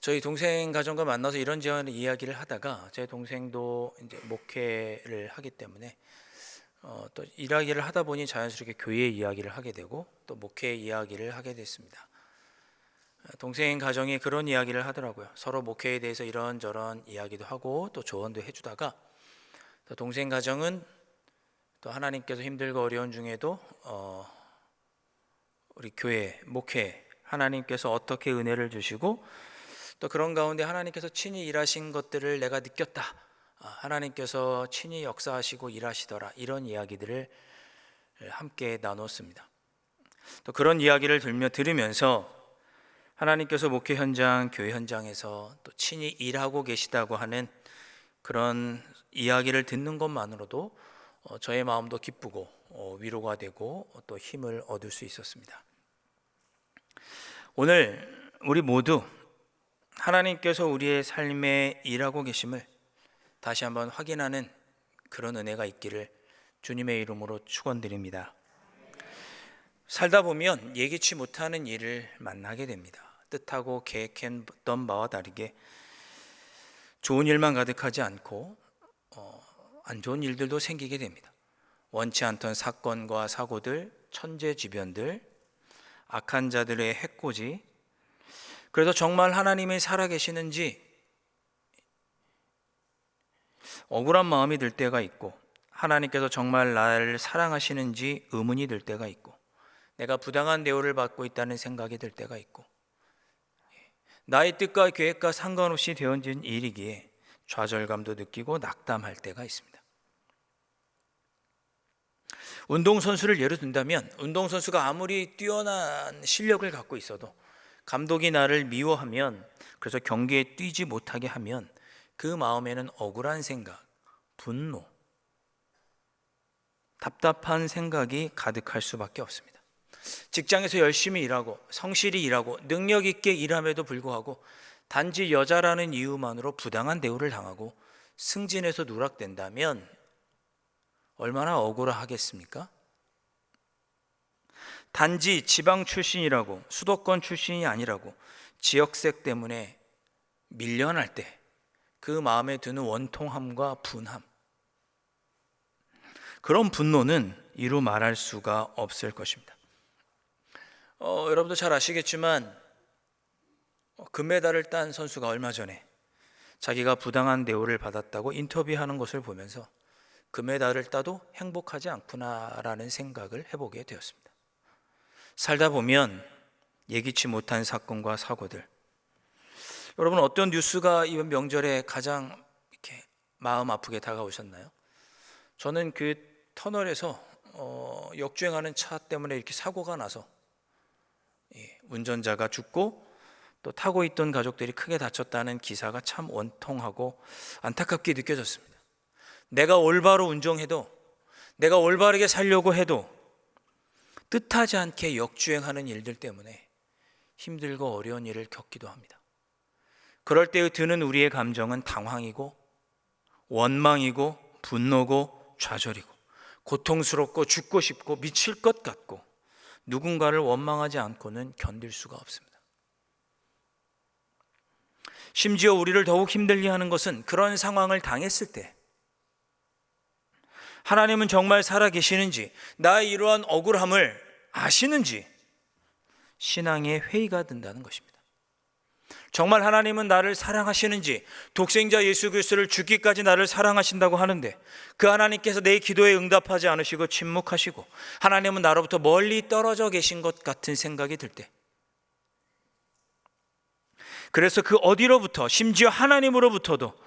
저희 동생 가정과 만나서 이런저런 이야기를 하다가 제 동생도 이제 목회를 하기 때문에 또 이야기를 하다 보니 자연스럽게 교회 이야기를 하게 되고 또 목회 이야기를 하게 됐습니다. 동생 가정이 그런 이야기를 하더라고요. 서로 목회에 대해서 이런저런 이야기도 하고 또 조언도 해주다가 또 동생 가정은 또 하나님께서 힘들고 어려운 중에도 우리 교회 목회 하나님께서 어떻게 은혜를 주시고 또 그런 가운데 하나님께서 친히 일하신 것들을 내가 느꼈다. 하나님께서 친히 역사하시고 일하시더라. 이런 이야기들을 함께 나눴습니다. 또 그런 이야기를 들으면서 하나님께서 목회 현장, 교회 현장에서 또 친히 일하고 계시다고 하는 그런 이야기를 듣는 것만으로도 저의 마음도 기쁘고 위로가 되고 또 힘을 얻을 수 있었습니다. 오늘 우리 모두 하나님께서 우리의 삶에 일하고 계심을 다시 한번 확인하는 그런 은혜가 있기를 주님의 이름으로 축원드립니다. 살다 보면 예기치 못하는 일을 만나게 됩니다. 뜻하고 계획했던 바와 다르게 좋은 일만 가득하지 않고 안 좋은 일들도 생기게 됩니다. 원치 않던 사건과 사고들, 천재지변들, 악한 자들의 해코지, 그래서 정말 하나님이 살아계시는지 억울한 마음이 들 때가 있고 하나님께서 정말 나를 사랑하시는지 의문이 들 때가 있고 내가 부당한 대우를 받고 있다는 생각이 들 때가 있고 나의 뜻과 계획과 상관없이 되어진 일이기에 좌절감도 느끼고 낙담할 때가 있습니다. 운동선수를 예로 든다면 운동선수가 아무리 뛰어난 실력을 갖고 있어도 감독이 나를 미워하면, 그래서 경기에 뛰지 못하게 하면 그 마음에는 억울한 생각, 분노, 답답한 생각이 가득할 수밖에 없습니다. 직장에서 열심히 일하고 성실히 일하고 능력 있게 일함에도 불구하고 단지 여자라는 이유만으로 부당한 대우를 당하고 승진해서 누락된다면 얼마나 억울하겠습니까? 단지 지방 출신이라고 수도권 출신이 아니라고 지역색 때문에 밀려날 때 그 마음에 드는 원통함과 분함, 그런 분노는 이루 말할 수가 없을 것입니다. 여러분도 잘 아시겠지만 금메달을 딴 선수가 얼마 전에 자기가 부당한 대우를 받았다고 인터뷰하는 것을 보면서 금메달을 따도 행복하지 않구나라는 생각을 해보게 되었습니다. 살다 보면 예기치 못한 사건과 사고들, 여러분 어떤 뉴스가 이번 명절에 가장 이렇게 마음 아프게 다가오셨나요? 저는 그 터널에서 역주행하는 차 때문에 이렇게 사고가 나서 운전자가 죽고 또 타고 있던 가족들이 크게 다쳤다는 기사가 참 원통하고 안타깝게 느껴졌습니다. 내가 올바로 운전해도, 내가 올바르게 살려고 해도 뜻하지 않게 역주행하는 일들 때문에 힘들고 어려운 일을 겪기도 합니다. 그럴 때 드는 우리의 감정은 당황이고 원망이고 분노고 좌절이고 고통스럽고 죽고 싶고 미칠 것 같고 누군가를 원망하지 않고는 견딜 수가 없습니다. 심지어 우리를 더욱 힘들게 하는 것은 그런 상황을 당했을 때 하나님은 정말 살아계시는지, 나의 이러한 억울함을 아시는지 신앙의 회의가 된다는 것입니다. 정말 하나님은 나를 사랑하시는지, 독생자 예수 그리스도를 죽기까지 나를 사랑하신다고 하는데 그 하나님께서 내 기도에 응답하지 않으시고 침묵하시고 하나님은 나로부터 멀리 떨어져 계신 것 같은 생각이 들 때, 그래서 그 어디로부터, 심지어 하나님으로부터도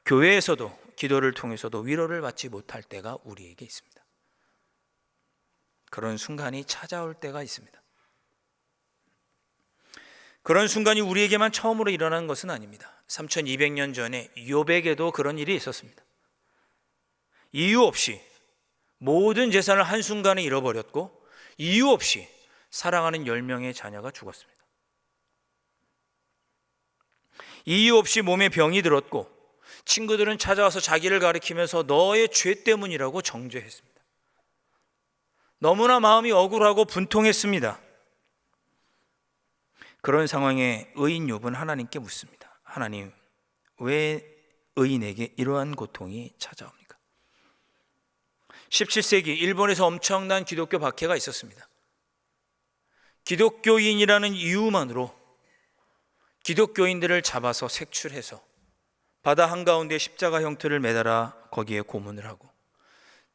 교회에서도 기도를 통해서도 위로를 받지 못할 때가 우리에게 있습니다. 그런 순간이 찾아올 때가 있습니다. 그런 순간이 우리에게만 처음으로 일어나는 것은 아닙니다. 3200년 전에 욥에게도 그런 일이 있었습니다. 이유 없이 모든 재산을 한순간에 잃어버렸고 이유 없이 사랑하는 10명의 자녀가 죽었습니다. 이유 없이 몸에 병이 들었고 친구들은 찾아와서 자기를 가리키면서 너의 죄 때문이라고 정죄했습니다. 너무나 마음이 억울하고 분통했습니다. 그런 상황에 의인 욥은 하나님께 묻습니다. 하나님, 왜 의인에게 이러한 고통이 찾아옵니까? 17세기 일본에서 엄청난 기독교 박해가 있었습니다. 기독교인이라는 이유만으로 기독교인들을 잡아서 색출해서 바다 한가운데 십자가 형태를 매달아 거기에 고문을 하고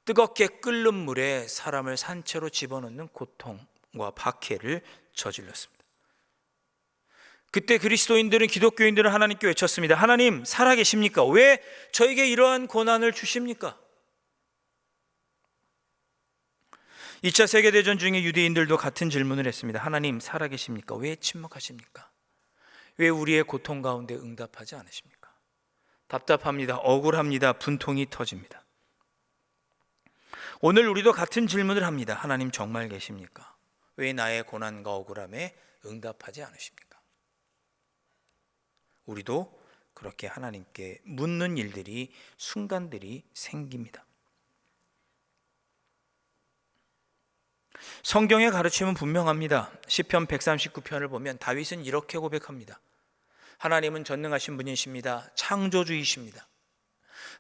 뜨겁게 끓는 물에 사람을 산채로 집어넣는 고통과 박해를 저질렀습니다. 그때 그리스도인들은, 기독교인들은 하나님께 외쳤습니다. 하나님, 살아계십니까? 왜 저에게 이러한 고난을 주십니까? 2차 세계대전 중에 유대인들도 같은 질문을 했습니다. 하나님, 살아계십니까? 왜 침묵하십니까? 왜 우리의 고통 가운데 응답하지 않으십니까? 답답합니다. 억울합니다. 분통이 터집니다. 오늘 우리도 같은 질문을 합니다. 하나님, 정말 계십니까? 왜 나의 고난과 억울함에 응답하지 않으십니까? 우리도 그렇게 하나님께 묻는 일들이, 순간들이 생깁니다. 성경의 가르침은 분명합니다. 시편 139편을 보면 다윗은 이렇게 고백합니다. 하나님은 전능하신 분이십니다. 창조주이십니다.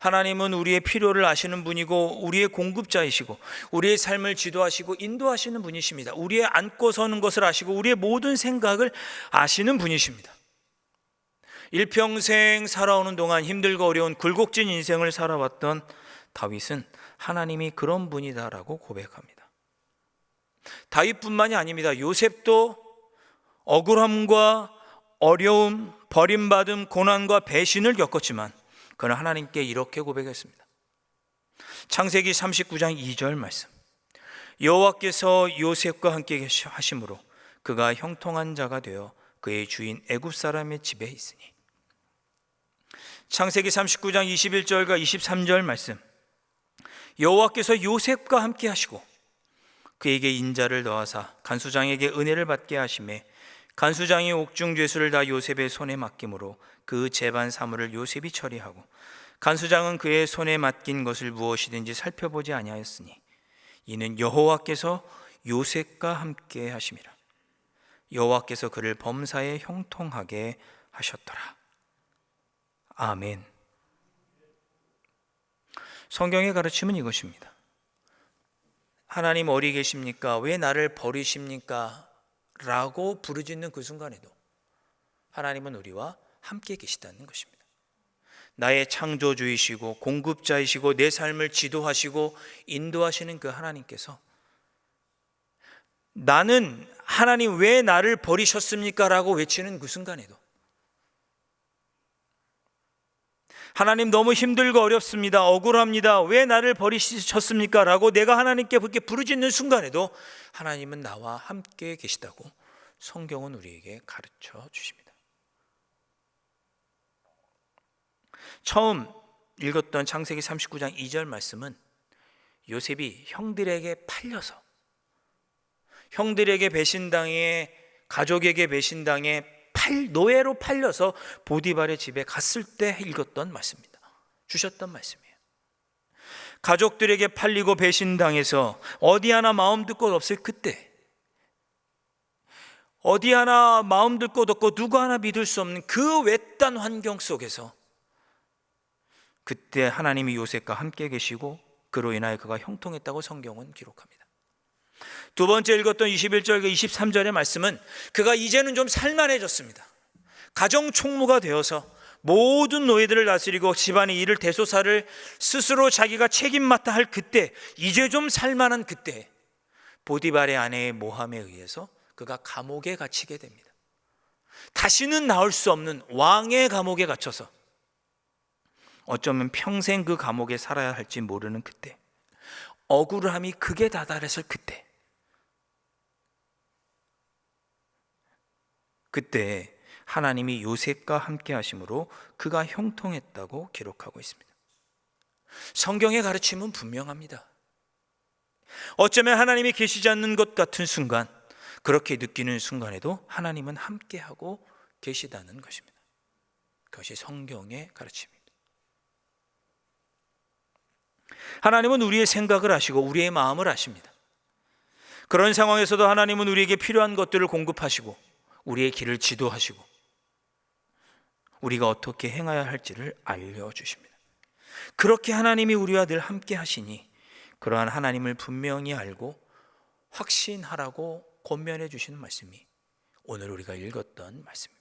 하나님은 우리의 필요를 아시는 분이고 우리의 공급자이시고 우리의 삶을 지도하시고 인도하시는 분이십니다. 우리의 앉고 서는 것을 아시고 우리의 모든 생각을 아시는 분이십니다. 일평생 살아오는 동안 힘들고 어려운 굴곡진 인생을 살아왔던 다윗은 하나님이 그런 분이다라고 고백합니다. 다윗뿐만이 아닙니다. 요셉도 억울함과 어려움, 버림받음, 고난과 배신을 겪었지만 그는 하나님께 이렇게 고백했습니다. 창세기 39장 2절 말씀. 여호와께서 요셉과 함께 하심으로 그가 형통한 자가 되어 그의 주인 애굽 사람의 집에 있으니. 창세기 39장 21절과 23절 말씀. 여호와께서 요셉과 함께 하시고 그에게 인자를 더하사 간수장에게 은혜를 받게 하심에 간수장이 옥중 죄수를 다 요셉의 손에 맡김으로 그 재반 사물을 요셉이 처리하고 간수장은 그의 손에 맡긴 것을 무엇이든지 살펴보지 아니하였으니 이는 여호와께서 요셉과 함께 하심이라. 여호와께서 그를 범사에 형통하게 하셨더라. 아멘. 성경의 가르침은 이것입니다. 하나님 어디 계십니까? 왜 나를 버리십니까? 라고 부르짖는 그 순간에도 하나님은 우리와 함께 계시다는 것입니다. 나의 창조주이시고 공급자이시고 내 삶을 지도하시고 인도하시는 그 하나님께서 나는 하나님 왜 나를 버리셨습니까? 라고 외치는 그 순간에도 하나님 너무 힘들고 어렵습니다. 억울합니다. 왜 나를 버리셨습니까? 라고 내가 하나님께 그렇게 부르짖는 순간에도 하나님은 나와 함께 계시다고 성경은 우리에게 가르쳐 주십니다. 처음 읽었던 창세기 39장 2절 말씀은 요셉이 형들에게 팔려서 형들에게 배신당해 가족에게 배신당해 노예로 팔려서 보디발의 집에 갔을 때 읽었던 말씀입니다. 주셨던 말씀이에요. 가족들에게 팔리고 배신당해서 어디 하나 마음 둘 곳 없을 그때, 어디 하나 마음 둘 곳 없고 누구 하나 믿을 수 없는 그 외딴 환경 속에서 그때 하나님이 요셉과 함께 계시고 그로 인하여 그가 형통했다고 성경은 기록합니다. 두 번째 읽었던 21절과 23절의 말씀은 그가 이제는 좀 살만해졌습니다. 가정 총무가 되어서 모든 노예들을 다스리고 집안의 일을 대소사를 스스로 자기가 책임 맡아 할 그때, 이제 좀 살만한 그때 보디발의 아내의 모함에 의해서 그가 감옥에 갇히게 됩니다. 다시는 나올 수 없는 왕의 감옥에 갇혀서 어쩌면 평생 그 감옥에 살아야 할지 모르는 그때, 억울함이 극에 다다랐을 그때 하나님이 요셉과 함께 하심으로 그가 형통했다고 기록하고 있습니다. 성경의 가르침은 분명합니다. 어쩌면 하나님이 계시지 않는 것 같은 순간, 그렇게 느끼는 순간에도 하나님은 함께하고 계시다는 것입니다. 그것이 성경의 가르침입니다. 하나님은 우리의 생각을 아시고 우리의 마음을 아십니다. 그런 상황에서도 하나님은 우리에게 필요한 것들을 공급하시고 우리의 길을 지도하시고 우리가 어떻게 행해야 할지를 알려주십니다. 그렇게 하나님이 우리와 늘 함께 하시니 그러한 하나님을 분명히 알고 확신하라고 권면해 주시는 말씀이 오늘 우리가 읽었던 말씀입니다.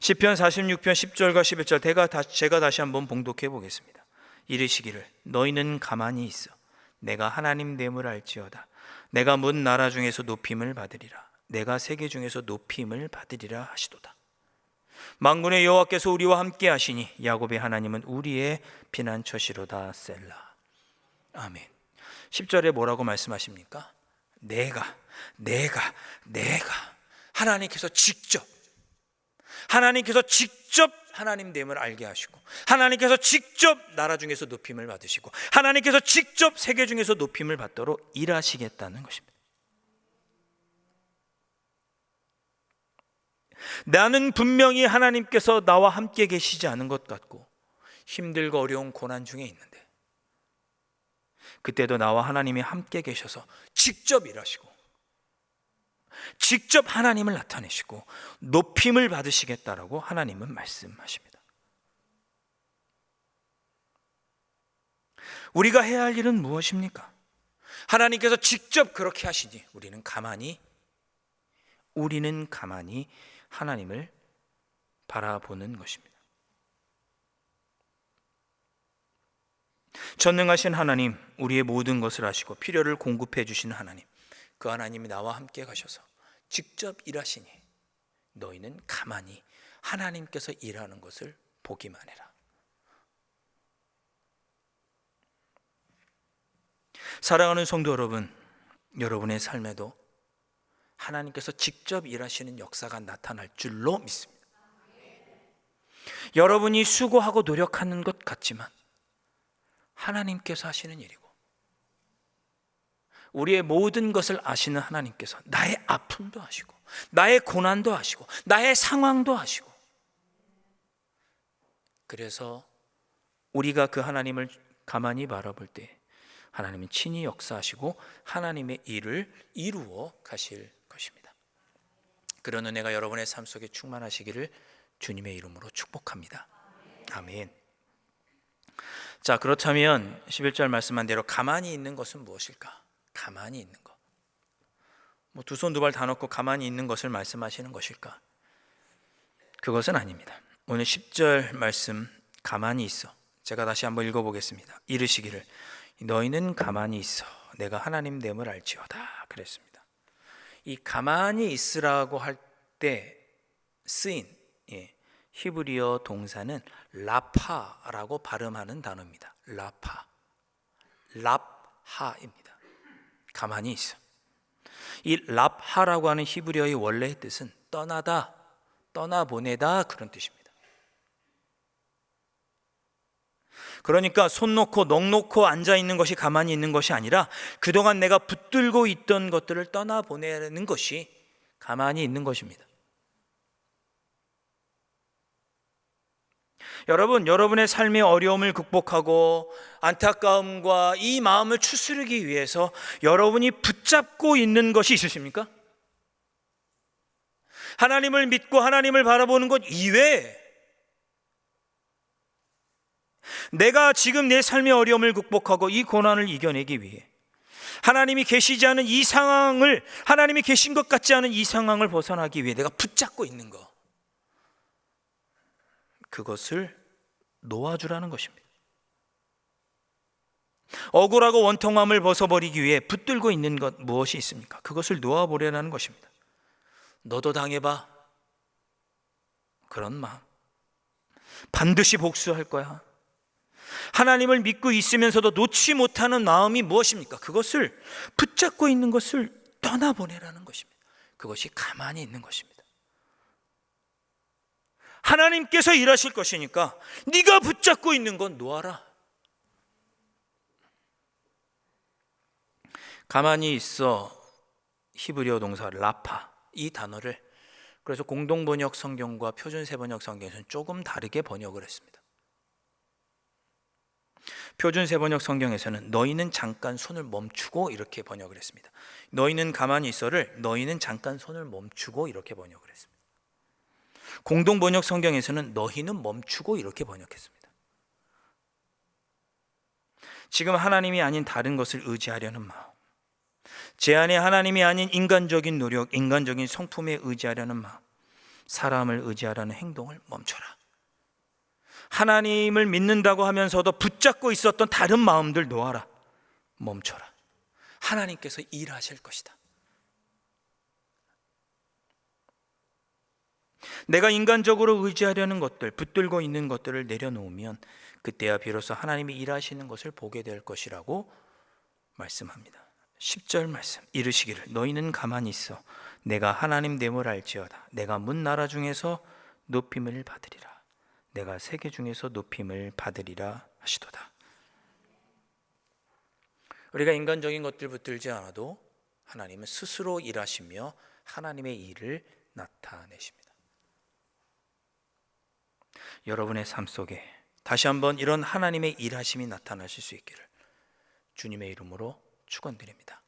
시편 46편 10절과 11절 제가 다시 한번 봉독해 보겠습니다. 이르시기를 너희는 가만히 있어 내가 하나님 됨을 알지어다. 내가 문 나라 중에서 높임을 받으리라. 내가 세계 중에서 높임을 받으리라 하시도다. 만군의 여호와께서 우리와 함께 하시니 야곱의 하나님은 우리의 피난처시로다. 셀라. 아멘. 10절에 뭐라고 말씀하십니까? 내가 하나님께서 직접 하나님 됨을 알게 하시고 하나님께서 직접 나라 중에서 높임을 받으시고 하나님께서 직접 세계 중에서 높임을 받도록 일하시겠다는 것입니다. 나는 분명히 하나님께서 나와 함께 계시지 않은 것 같고 힘들고 어려운 고난 중에 있는데 그때도 나와 하나님이 함께 계셔서 직접 일하시고 직접 하나님을 나타내시고 높임을 받으시겠다라고 하나님은 말씀하십니다. 우리가 해야 할 일은 무엇입니까? 하나님께서 직접 그렇게 하시니 우리는 가만히 하나님을 바라보는 것입니다. 전능하신 하나님, 우리의 모든 것을 아시고 필요를 공급해 주시는 하나님, 그 하나님이 나와 함께 가셔서 직접 일하시니 너희는 가만히 하나님께서 일하는 것을 보기만 해라. 사랑하는 성도 여러분, 여러분의 삶에도 하나님께서 직접 일하시는 역사가 나타날 줄로 믿습니다. 여러분이 수고하고 노력하는 것 같지만 하나님께서 하시는 일이고 우리의 모든 것을 아시는 하나님께서 나의 아픔도 아시고 나의 고난도 아시고 나의 상황도 아시고 그래서 우리가 그 하나님을 가만히 바라볼 때 하나님은 친히 역사하시고 하나님의 일을 이루어 가실 것입니다. 그런 은혜가 여러분의 삶 속에 충만하시기를 주님의 이름으로 축복합니다. 아멘. 자, 그렇다면 11절 말씀한 대로 가만히 있는 것은 무엇일까? 가만히 있는 것. 두 손 두 발 다 놓고 가만히 있는 것을 말씀하시는 것일까? 그것은 아닙니다. 오늘 10절 말씀 가만히 있어. 제가 다시 한번 읽어보겠습니다. 이르시기를 너희는 가만히 있어 내가 하나님 됨을 알지어다 그랬습니다. 이 가만히 있으라고 할 때 쓰인 히브리어 동사는 라파라고 발음하는 단어입니다. 랍하입니다. 가만히 있어. 이 랍하라고 하는 히브리어의 원래의 뜻은 떠나다, 떠나보내다 그런 뜻입니다. 그러니까 손 놓고 넋 놓고 앉아 있는 것이 가만히 있는 것이 아니라 그동안 내가 붙들고 있던 것들을 떠나보내는 것이 가만히 있는 것입니다. 여러분, 여러분의 삶의 어려움을 극복하고 안타까움과 이 마음을 추스르기 위해서 여러분이 붙잡고 있는 것이 있으십니까? 하나님을 믿고 하나님을 바라보는 것 이외에 내가 지금 내 삶의 어려움을 극복하고 이 고난을 이겨내기 위해 하나님이 계시지 않은 이 상황을, 하나님이 계신 것 같지 않은 이 상황을 벗어나기 위해 내가 붙잡고 있는 것, 그것을 놓아주라는 것입니다. 억울하고 원통함을 벗어버리기 위해 붙들고 있는 것 무엇이 있습니까? 그것을 놓아보려는 것입니다. 너도 당해봐. 그런 마음. 반드시 복수할 거야. 하나님을 믿고 있으면서도 놓지 못하는 마음이 무엇입니까? 그것을 붙잡고 있는 것을 떠나보내라는 것입니다. 그것이 가만히 있는 것입니다. 하나님께서 일하실 것이니까 네가 붙잡고 있는 건 놓아라. 가만히 있어 히브리어 동사 라파, 이 단어를 그래서 공동번역 성경과 표준세번역 성경에서는 조금 다르게 번역을 했습니다. 표준 세번역 성경에서는 너희는 잠깐 손을 멈추고 이렇게 번역을 했습니다. 너희는 가만히 있어를 너희는 잠깐 손을 멈추고 이렇게 번역을 했습니다. 공동 번역 성경에서는 너희는 멈추고 이렇게 번역했습니다. 지금 하나님이 아닌 다른 것을 의지하려는 마음, 제 안에 하나님이 아닌 인간적인 노력, 인간적인 성품에 의지하려는 마음, 사람을 의지하려는 행동을 멈춰라. 하나님을 믿는다고 하면서도 붙잡고 있었던 다른 마음들 놓아라. 멈춰라. 하나님께서 일하실 것이다. 내가 인간적으로 의지하려는 것들, 붙들고 있는 것들을 내려놓으면 그때야 비로소 하나님이 일하시는 것을 보게 될 것이라고 말씀합니다. 10절 말씀, 이르시기를 너희는 가만히 있어 내가 하나님 됨을 알지어다. 내가 문 나라 중에서 높임을 받으리라. 내가 세계 중에서 높임을 받으리라 하시도다. 우리가 인간적인 것들 붙들지 않아도 하나님은 스스로 일하시며 하나님의 일을 나타내십니다. 여러분의 삶 속에 다시 한번 이런 하나님의 일하심이 나타나실 수 있기를 주님의 이름으로 축원드립니다.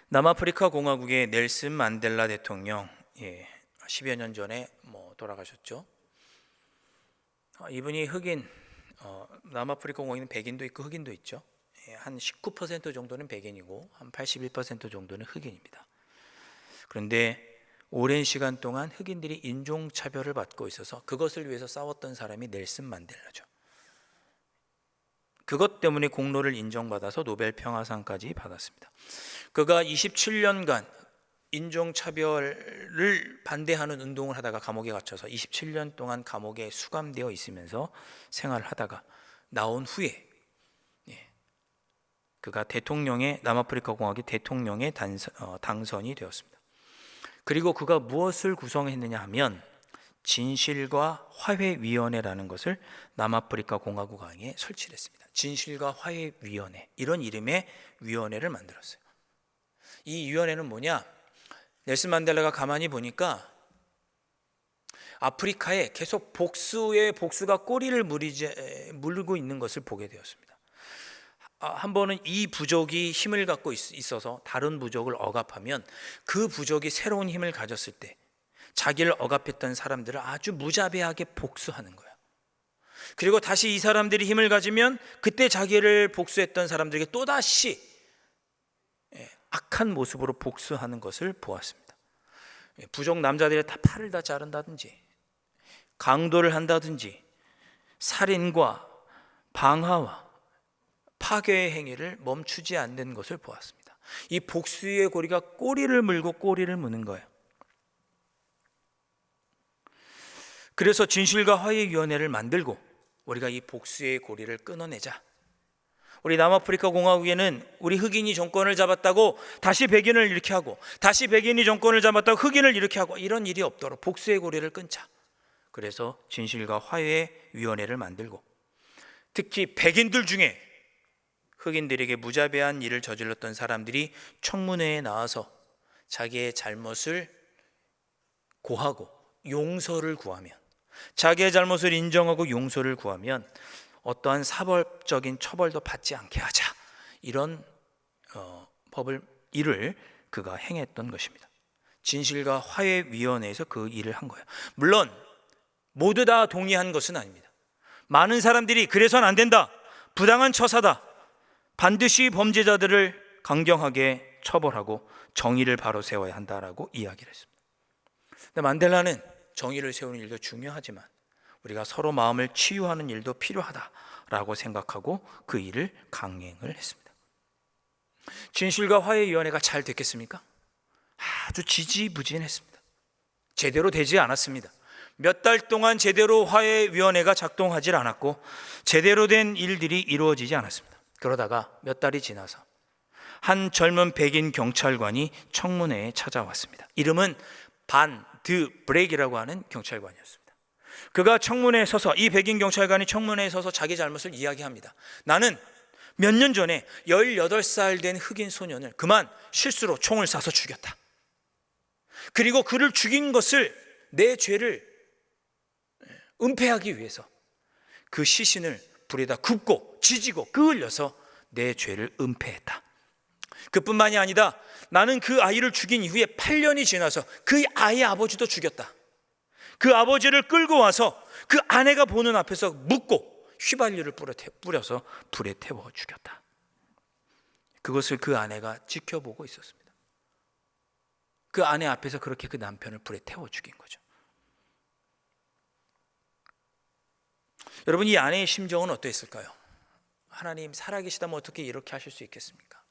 남아프리카 공화국의 넬슨 만델라 대통령, 10여 년 전에 돌아가셨죠. 이분이 흑인, 남아프리카 공화국에는 백인도 있고 흑인도 있죠. 한 19% 정도는 백인이고 한 81% 정도는 흑인입니다. 그런데 오랜 시간 동안 흑인들이 인종차별을 받고 있어서 그것을 위해서 싸웠던 사람이 넬슨 만델라죠. 그것 때문에 공로를 인정받아서 노벨 평화상까지 받았습니다. 그가 27년간 인종차별을 반대하는 운동을 하다가 감옥에 갇혀서 27년 동안 감옥에 수감되어 있으면서 생활을 하다가 나온 후에 그가 대통령의 남아프리카 공화국의 대통령에 당선이 되었습니다. 그리고 그가 무엇을 구성했느냐 하면 진실과 화해위원회라는 것을 남아프리카 공화국 안에 설치를 했습니다. 진실과 화해위원회, 이런 이름의 위원회를 만들었어요. 이 위원회는 뭐냐? 넬슨 만델라가 가만히 보니까 아프리카에 계속 복수가 꼬리를 물고 있는 것을 보게 되었습니다. 한 번은 이 부족이 힘을 갖고 있어서 다른 부족을 억압하면 그 부족이 새로운 힘을 가졌을 때 자기를 억압했던 사람들을 아주 무자비하게 복수하는 거예요. 그리고 다시 이 사람들이 힘을 가지면 그때 자기를 복수했던 사람들에게 또다시 악한 모습으로 복수하는 것을 보았습니다. 부족 남자들이 다 팔을 다 자른다든지 강도를 한다든지 살인과 방화와 파괴의 행위를 멈추지 않는 것을 보았습니다. 이 복수의 고리가 꼬리를 물고 꼬리를 무는 거예요. 그래서 진실과 화해위원회를 만들고 우리가 이 복수의 고리를 끊어내자. 우리 남아프리카 공화국에는 우리 흑인이 정권을 잡았다고 다시 백인을 이렇게 하고 다시 백인이 정권을 잡았다고 흑인을 이렇게 하고 이런 일이 없도록 복수의 고리를 끊자. 그래서 진실과 화해위원회를 만들고 특히 백인들 중에 흑인들에게 무자비한 일을 저질렀던 사람들이 청문회에 나와서 자기의 잘못을 고하고 용서를 구하면, 자기의 잘못을 인정하고 용서를 구하면 어떠한 사법적인 처벌도 받지 않게 하자, 이런 일을 그가 행했던 것입니다. 진실과 화해위원회에서 그 일을 한 거예요. 물론 모두 다 동의한 것은 아닙니다. 많은 사람들이 그래서는 안 된다, 부당한 처사다, 반드시 범죄자들을 강경하게 처벌하고 정의를 바로 세워야 한다라고 이야기를 했습니다. 근데 만델라는 정의를 세우는 일도 중요하지만 우리가 서로 마음을 치유하는 일도 필요하다라고 생각하고 그 일을 강행을 했습니다. 진실과 화해위원회가 잘 됐겠습니까? 아주 지지부진했습니다. 제대로 되지 않았습니다. 몇 달 동안 제대로 화해위원회가 작동하지 않았고 제대로 된 일들이 이루어지지 않았습니다. 그러다가 몇 달이 지나서 한 젊은 백인 경찰관이 청문회에 찾아왔습니다. 이름은 반 드 브렉이라고 하는 경찰관이었습니다. 그가 청문회에 서서, 이 백인 경찰관이 청문회에 서서 자기 잘못을 이야기합니다. 나는 몇 년 전에 18살 된 흑인 소년을 그만 실수로 총을 쏴서 죽였다. 그리고 그를 죽인 것을, 내 죄를 은폐하기 위해서 그 시신을 불에다 굽고 지지고 끄을려서 내 죄를 은폐했다. 그뿐만이 아니다. 나는 그 아이를 죽인 이후에 8년이 지나서 그 아이의 아버지도 죽였다. 그 아버지를 끌고 와서 그 아내가 보는 앞에서 묻고 휘발유를 뿌려서 불에 태워 죽였다. 그것을 그 아내가 지켜보고 있었습니다. 그 아내 앞에서 그렇게 그 남편을 불에 태워 죽인 거죠. 여러분, 이 아내의 심정은 어떠했을까요? 하나님 살아계시다면 어떻게 이렇게 하실 수 있겠습니까?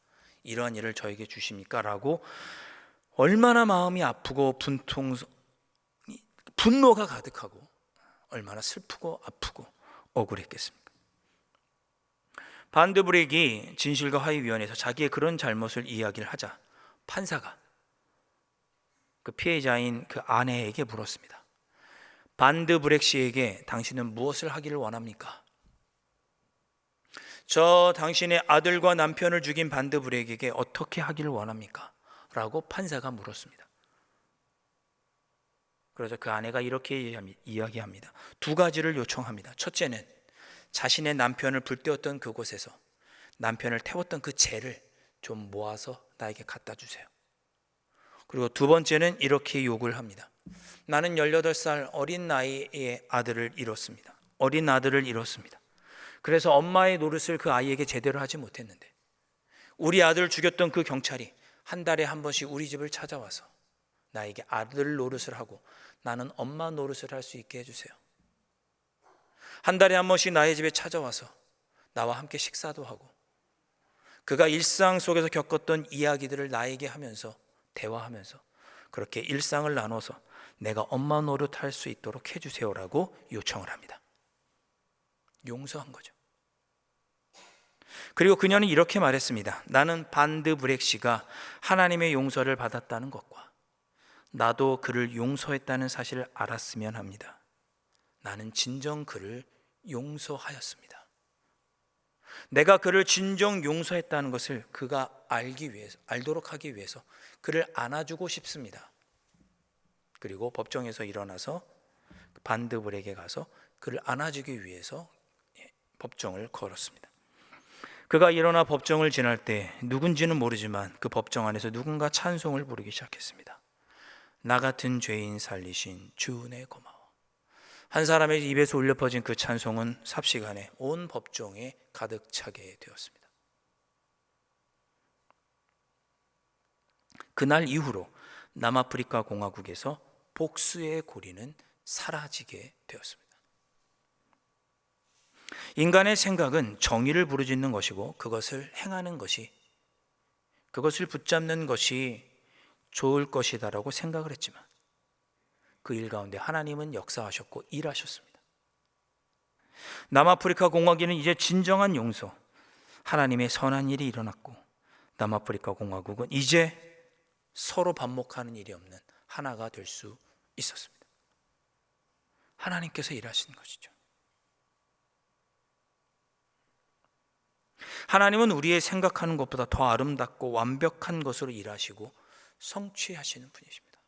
이러한 일을 저에게 주십니까? 라고 얼마나 마음이 아프고 분노가 가득하고 얼마나 슬프고 아프고 억울했겠습니까? 반드브렉이 진실과 화해위원회에서 자기의 그런 잘못을 이야기를 하자 판사가 그 피해자인 그 아내에게 물었습니다. 반드브렉 씨에게 당신은 무엇을 하기를 원합니까? 저 당신의 아들과 남편을 죽인 반드브렉에게 어떻게 하기를 원합니까? 라고 판사가 물었습니다. 그래서 그 아내가 이렇게 이야기합니다. 두 가지를 요청합니다. 첫째는 자신의 남편을 불태웠던 그곳에서 남편을 태웠던 그 죄를 좀 모아서 나에게 갖다 주세요. 그리고 두 번째는 이렇게 요구를 합니다. 나는 18살 어린 나이에 아들을 잃었습니다. 어린 아들을 잃었습니다. 그래서 엄마의 노릇을 그 아이에게 제대로 하지 못했는데 우리 아들을 죽였던 그 경찰이 한 달에 한 번씩 우리 집을 찾아와서 나에게 아들 노릇을 하고 나는 엄마 노릇을 할 수 있게 해주세요. 한 달에 한 번씩 나의 집에 찾아와서 나와 함께 식사도 하고 그가 일상 속에서 겪었던 이야기들을 나에게 하면서 대화하면서 그렇게 일상을 나눠서 내가 엄마 노릇할 수 있도록 해주세요라고 요청을 합니다. 용서한 거죠. 그리고 그녀는 이렇게 말했습니다. 나는 반드브렉 씨가 하나님의 용서를 받았다는 것과 나도 그를 용서했다는 사실을 알았으면 합니다. 나는 진정 그를 용서하였습니다. 내가 그를 진정 용서했다는 것을 그가 알도록 하기 위해서 그를 안아주고 싶습니다. 그리고 법정에서 일어나서 반드브렉에 가서 그를 안아주기 위해서 법정을 걸었습니다. 그가 일어나 법정을 지날 때 누군지는 모르지만 그 법정 안에서 누군가 찬송을 부르기 시작했습니다. 나 같은 죄인 살리신 주 내 고마워. 한 사람의 입에서 울려 퍼진 그 찬송은 삽시간에 온 법정에 가득 차게 되었습니다. 그날 이후로 남아프리카 공화국에서 복수의 고리는 사라지게 되었습니다. 인간의 생각은 정의를 부르짖는 것이고 그것을 행하는 것이, 그것을 붙잡는 것이 좋을 것이다라고 생각을 했지만 그 일 가운데 하나님은 역사하셨고 일하셨습니다. 남아프리카 공화국에는 이제 진정한 용서, 하나님의 선한 일이 일어났고 남아프리카 공화국은 이제 서로 반목하는 일이 없는 하나가 될 수 있었습니다. 하나님께서 일하신 것이죠. 하나님은 우리의 생각하는 것보다 더 아름답고 완벽한 것으로 일하시고 성취하시는 분이십니다.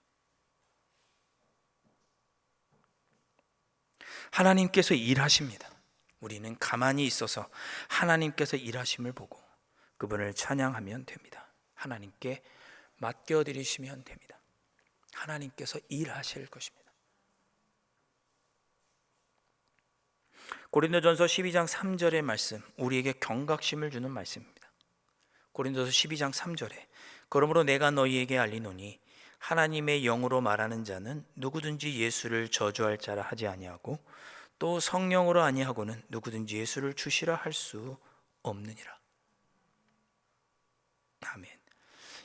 하나님께서 일하십니다. 우리는 가만히 있어서 하나님께서 일하심을 보고 그분을 찬양하면 됩니다. 하나님께 맡겨드리시면 됩니다. 하나님께서 일하실 것입니다. 고린도전서 12장 3절의 말씀, 우리에게 경각심을 주는 말씀입니다. 고린도서 12장 3절에 그러므로 내가 너희에게 알리노니 하나님의 영으로 말하는 자는 누구든지 예수를 저주할 자라 하지 아니하고 또 성령으로 아니하고는 누구든지 예수를 주시라 할 수 없느니라. 아멘.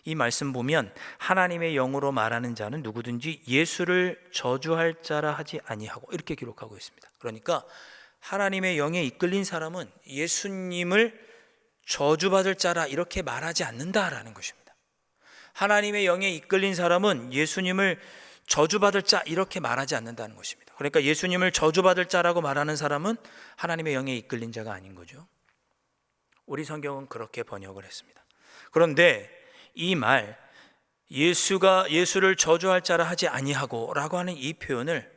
이 말씀 보면 하나님의 영으로 말하는 자는 누구든지 예수를 저주할 자라 하지 아니하고 이렇게 기록하고 있습니다. 그러니까 하나님의 영에 이끌린 사람은 예수님을 저주받을 자라 이렇게 말하지 않는다라는 것입니다. 하나님의 영에 이끌린 사람은 예수님을 저주받을 자 이렇게 말하지 않는다는 것입니다. 그러니까 예수님을 저주받을 자라고 말하는 사람은 하나님의 영에 이끌린 자가 아닌 거죠. 우리 성경은 그렇게 번역을 했습니다. 그런데 이 말 예수를 저주할 자라 하지 아니하고 라고 하는 이 표현을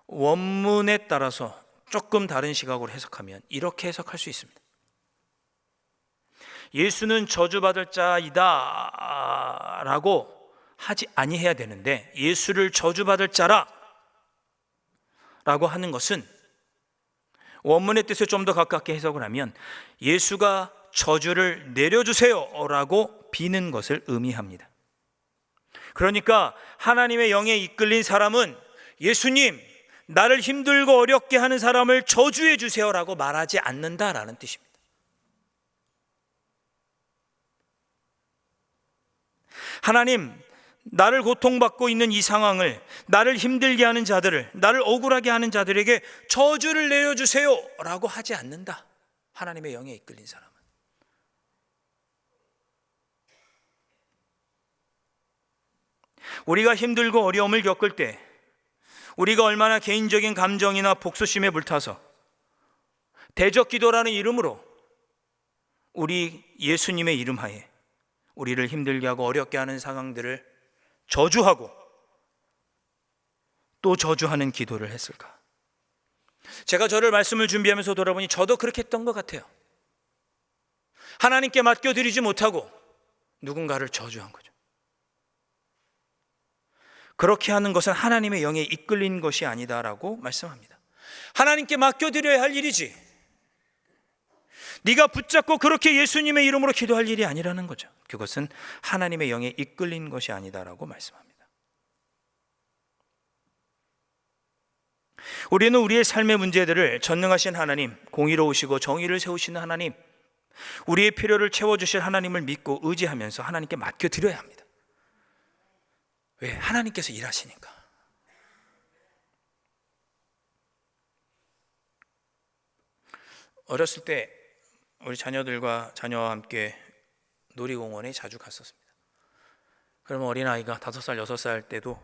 원문에 따라서 조금 다른 시각으로 해석하면 이렇게 해석할 수 있습니다. 예수는 저주받을 자이다 라고 하지 아니해야 되는데, 예수를 저주받을 자라 라고 하는 것은 원문의 뜻에 좀 더 가깝게 해석을 하면 예수가 저주를 내려주세요 라고 비는 것을 의미합니다. 그러니까 하나님의 영에 이끌린 사람은 예수님, 나를 힘들고 어렵게 하는 사람을 저주해 주세요 라고 말하지 않는다라는 뜻입니다. 하나님, 나를 고통받고 있는 이 상황을, 나를 힘들게 하는 자들을, 나를 억울하게 하는 자들에게 저주를 내려주세요 라고 하지 않는다, 하나님의 영에 이끌린 사람은. 우리가 힘들고 어려움을 겪을 때 우리가 얼마나 개인적인 감정이나 복수심에 불타서 대적기도라는 이름으로 우리 예수님의 이름 하에 우리를 힘들게 하고 어렵게 하는 상황들을 저주하고 또 저주하는 기도를 했을까? 제가 저를 말씀을 준비하면서 돌아보니 저도 그렇게 했던 것 같아요. 하나님께 맡겨드리지 못하고 누군가를 저주한 거죠. 그렇게 하는 것은 하나님의 영에 이끌린 것이 아니다라고 말씀합니다. 하나님께 맡겨드려야 할 일이지, 네가 붙잡고 그렇게 예수님의 이름으로 기도할 일이 아니라는 거죠. 그것은 하나님의 영에 이끌린 것이 아니다라고 말씀합니다. 우리는 우리의 삶의 문제들을 전능하신 하나님, 공의로우시고 정의를 세우시는 하나님, 우리의 필요를 채워주실 하나님을 믿고 의지하면서 하나님께 맡겨드려야 합니다. 왜? 하나님께서 일하시니까. 어렸을 때 우리 자녀와 함께 놀이공원에 자주 갔었습니다. 그러면 어린아이가 5살, 6살 때도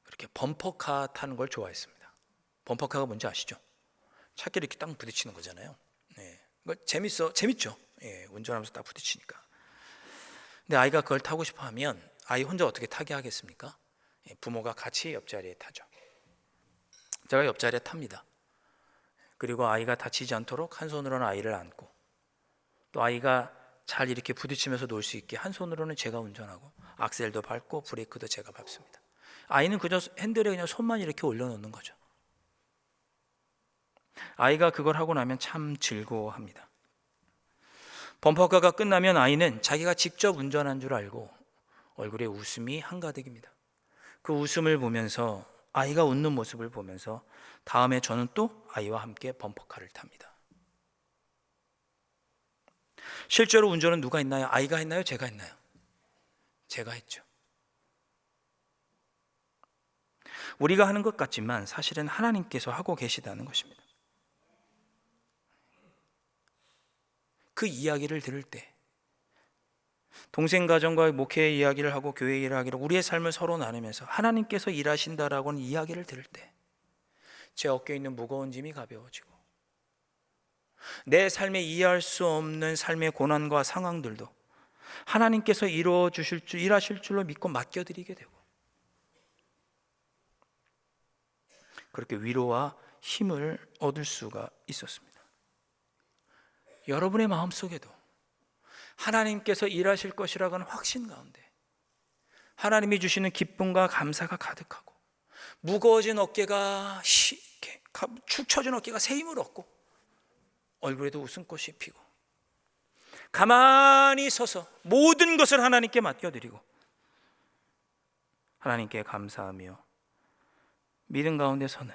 그렇게 범퍼카 타는 걸 좋아했습니다. 범퍼카가 뭔지 아시죠? 차끼리 이렇게 딱 부딪히는 거잖아요. 네. 재밌죠? 예, 운전하면서 딱 부딪히니까. 근데 아이가 그걸 타고 싶어 하면 아이 혼자 어떻게 타게 하겠습니까? 예, 부모가 같이 옆자리에 타죠. 제가 옆자리에 탑니다. 그리고 아이가 다치지 않도록 한 손으로는 아이를 안고, 또 아이가 잘 이렇게 부딪히면서 놀 수 있게 한 손으로는 제가 운전하고 악셀도 밟고 브레이크도 제가 밟습니다. 아이는 그저 핸들에 그냥 손만 이렇게 올려놓는 거죠. 아이가 그걸 하고 나면 참 즐거워합니다. 범퍼카가 끝나면 아이는 자기가 직접 운전한 줄 알고 얼굴에 웃음이 한가득입니다. 그 웃음을 보면서, 아이가 웃는 모습을 보면서 다음에 저는 또 아이와 함께 범퍼카를 탑니다. 실제로 운전은 누가 했나요? 아이가 했나요? 제가 했나요? 제가 했죠. 우리가 하는 것 같지만 사실은 하나님께서 하고 계시다는 것입니다. 그 이야기를 들을 때, 동생 가정과 목회의 이야기를 하고 교회 이야기를, 우리의 삶을 서로 나누면서 하나님께서 일하신다라고 하는 이야기를 들을 때 제 어깨에 있는 무거운 짐이 가벼워지고, 내 삶에 이해할 수 없는 삶의 고난과 상황들도 하나님께서 일하실 줄로 믿고 맡겨드리게 되고, 그렇게 위로와 힘을 얻을 수가 있었습니다. 여러분의 마음속에도 하나님께서 일하실 것이라고 하는 확신 가운데 하나님이 주시는 기쁨과 감사가 가득하고, 무거워진 어깨가 축 처진 어깨가 새 힘을 얻고 얼굴에도 웃음꽃이 피고, 가만히 서서 모든 것을 하나님께 맡겨드리고 하나님께 감사하며 믿음 가운데 서는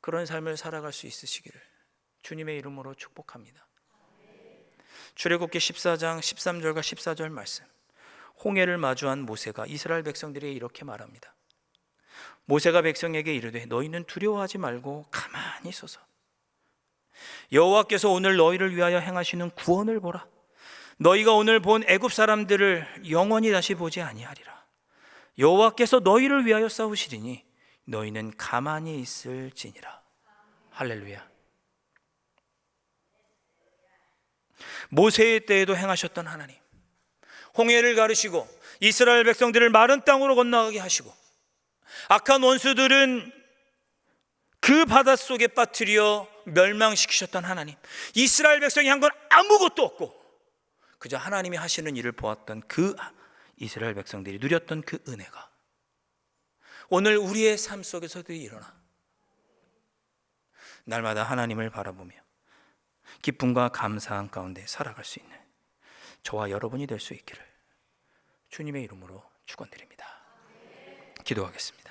그런 삶을 살아갈 수 있으시기를 주님의 이름으로 축복합니다. 출애굽기 14장 13절과 14절 말씀, 홍해를 마주한 모세가 이스라엘 백성들에게 이렇게 말합니다. 모세가 백성에게 이르되 너희는 두려워하지 말고 가만히 서서 여호와께서 오늘 너희를 위하여 행하시는 구원을 보라. 너희가 오늘 본 애굽 사람들을 영원히 다시 보지 아니하리라. 여호와께서 너희를 위하여 싸우시리니 너희는 가만히 있을지니라. 할렐루야. 모세의 때에도 행하셨던 하나님, 홍해를 가르시고 이스라엘 백성들을 마른 땅으로 건너가게 하시고, 악한 원수들은 그 바닷속에 빠뜨려 멸망시키셨던 하나님, 이스라엘 백성이 한 건 아무것도 없고 그저 하나님이 하시는 일을 보았던 그 이스라엘 백성들이 누렸던 그 은혜가 오늘 우리의 삶 속에서도 일어나 날마다 하나님을 바라보며 기쁨과 감사한 가운데 살아갈 수 있는 저와 여러분이 될 수 있기를 주님의 이름으로 축원드립니다. 기도하겠습니다.